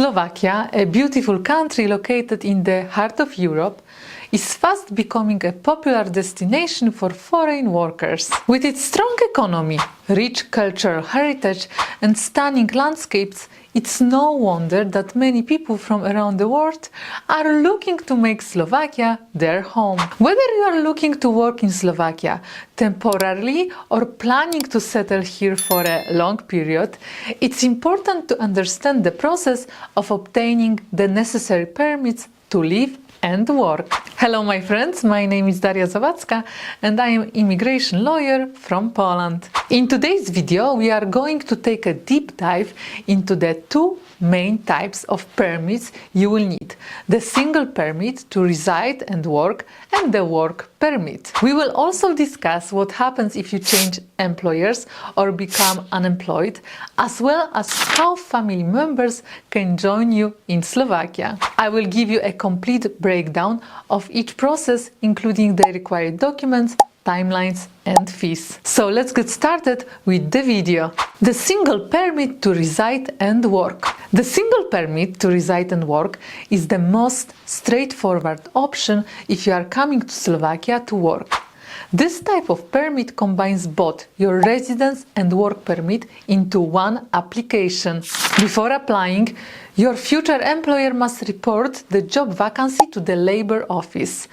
Slovakia, a beautiful country located in the heart of Europe, is fast becoming a popular destination for foreign workers. With its strong economy, rich cultural heritage and stunning landscapes, it's no wonder that many people from around the world are looking to make Slovakia their home. Whether you are looking to work in Slovakia temporarily or planning to settle here for a long period, it's important to understand the process of obtaining the necessary permits to live and work. Hello my friends, my name is Daria and I am immigration lawyer from Poland. In today's video we are going to take a deep dive into the two main types of permits you will need: the single permit to reside and work and the work permit. We will also discuss what happens if you change employers or become unemployed, as well as how family members can join you in Slovakia. I will give you a complete breakdown of each process, including the required documents, timelines and fees. So let's get started with the video. The single permit to reside and work. The single permit to reside and work is the most straightforward option if you are coming to Slovakia to work. This type of permit combines both your residence and work permit into one application. Before applying, your future employer must report the job vacancy to the labor office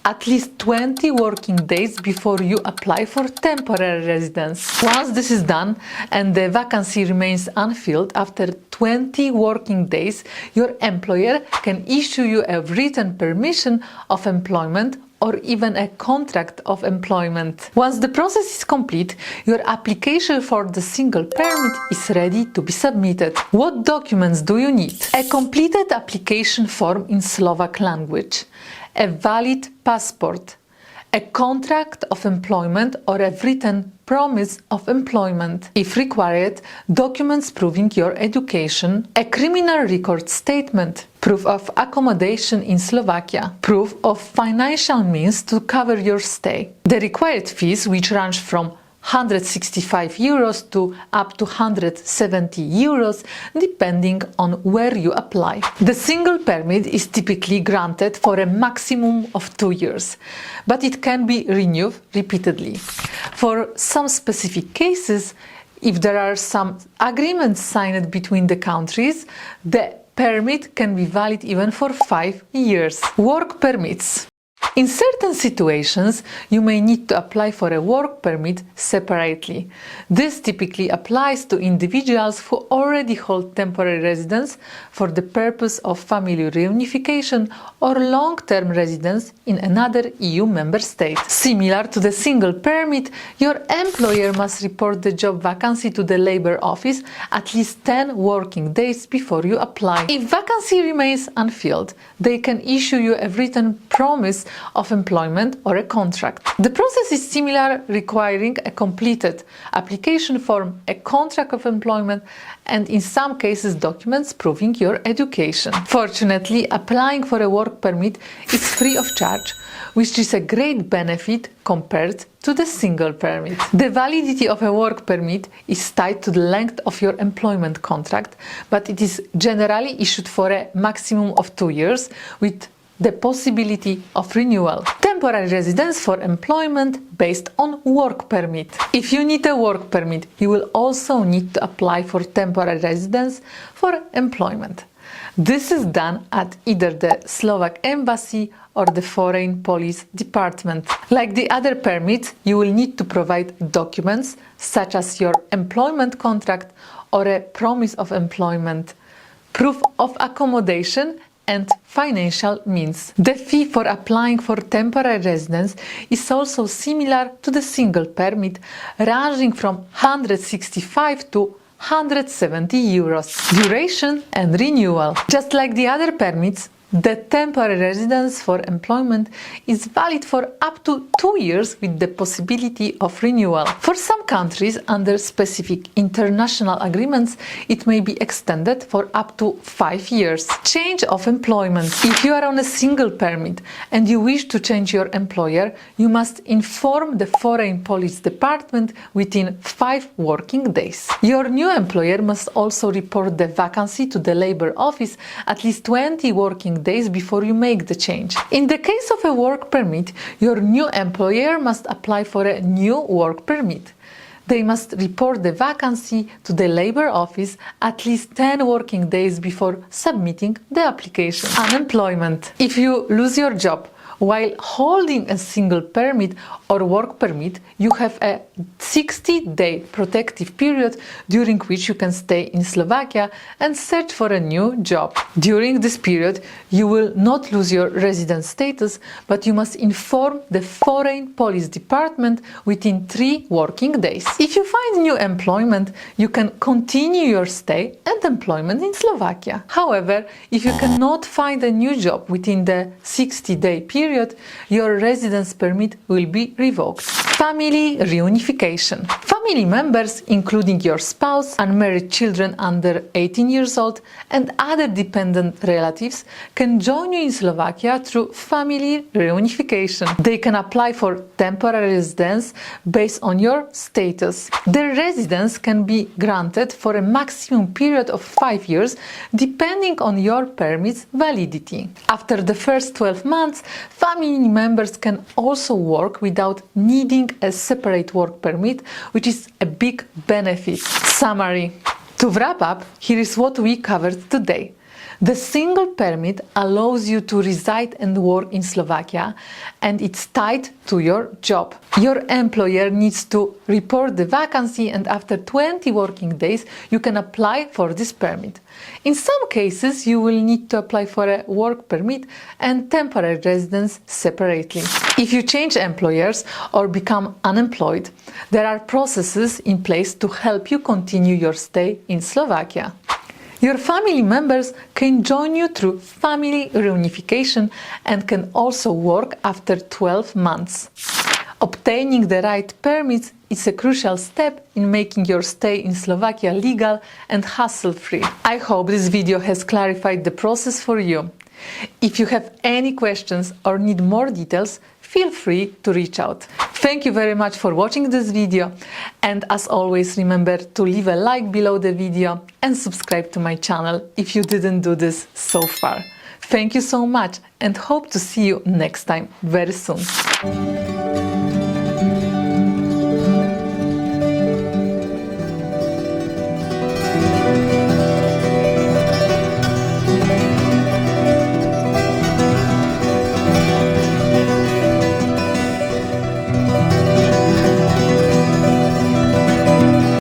at least 20 working days before you apply for temporary residence. Once this is done and the vacancy remains unfilled after 20 working days, your employer can issue you a written permission of employment or even a contract of employment. Once the process is complete, your application for the single permit is ready to be submitted. What documents do you need? A completed application form in Slovak language, a valid passport, a contract of employment or a written promise of employment. If required, documents proving your education, a criminal record statement, proof of accommodation in Slovakia, proof of financial means to cover your stay. The required fees, which range from €165 to up to €170, depending on where you apply. The single permit is typically granted for a maximum of 2 years, but it can be renewed repeatedly. For some specific cases, if there are some agreements signed between the countries, the permit can be valid even for 5 years. Work permits. In certain situations, you may need to apply for a work permit separately. This typically applies to individuals who already hold temporary residence for the purpose of family reunification or long-term residence in another EU member state. Similar to the single permit, your employer must report the job vacancy to the labor office at least 10 working days before you apply. If vacancy remains unfilled, they can issue you a written promise of employment or a contract. The process is similar, requiring a completed application form, a contract of employment, and in some cases documents proving your education. Fortunately, applying for a work permit is free of charge, which is a great benefit compared to the single permit. The validity of a work permit is tied to the length of your employment contract, but it is generally issued for a maximum of 2 years with the possibility of renewal. Temporary residence for employment based on work permit. If you need a work permit, you will also need to apply for temporary residence for employment. This is done at either the Slovak embassy or the foreign police department. Like the other permits, you will need to provide documents such as your employment contract or a promise of employment, proof of accommodation and financial means. The fee for applying for temporary residence is also similar to the single permit, ranging from €165 to €170. Duration and renewal. Just like the other permits, The temporary residence for employment is valid for up to 2 years with the possibility of renewal. For some countries, under specific international agreements, it may be extended for up to 5 years. Change of employment. If you are on a single permit and you wish to change your employer, you must inform the Foreign Policy Department within 5 working days. Your new employer must also report the vacancy to the Labor Office at least 20 working days before you make the change. In the case of a work permit, your new employer must apply for a new work permit. They must report the vacancy to the Labor Office at least 10 working days before submitting the application. Unemployment. If you lose your job while holding a single permit or work permit, you have a 60-day protective period during which you can stay in Slovakia and search for a new job. During this period, you will not lose your resident status, but you must inform the Foreign Policy Department within 3 working days. If you find new employment, you can continue your stay and employment in Slovakia. However, if you cannot find a new job within the 60-day period, your residence permit will be revoked. Family reunification. Family members, including your spouse, unmarried children under 18 years old, and other dependent relatives, can join you in Slovakia through family reunification. They can apply for temporary residence based on your status. Their residence can be granted for a maximum period of 5 years, depending on your permit's validity. After the first 12 months, family members can also work without needing a separate work permit, which is a big benefit. Summary. To wrap up, here is what we covered today. The single permit allows you to reside and work in Slovakia, and it's tied to your job. Your employer needs to report the vacancy, and after 20 working days, you can apply for this permit. In some cases, you will need to apply for a work permit and temporary residence separately. If you change employers or become unemployed, there are processes in place to help you continue your stay in Slovakia. Your family members can join you through family reunification and can also work after 12 months. Obtaining the right permits is a crucial step in making your stay in Slovakia legal and hassle-free. I hope this video has clarified the process for you. If you have any questions or need more details, feel free to reach out. Thank you very much for watching this video, and as always, remember to leave a like below the video and subscribe to my channel if you didn't do this so far. Thank you so much and hope to see you next time very soon.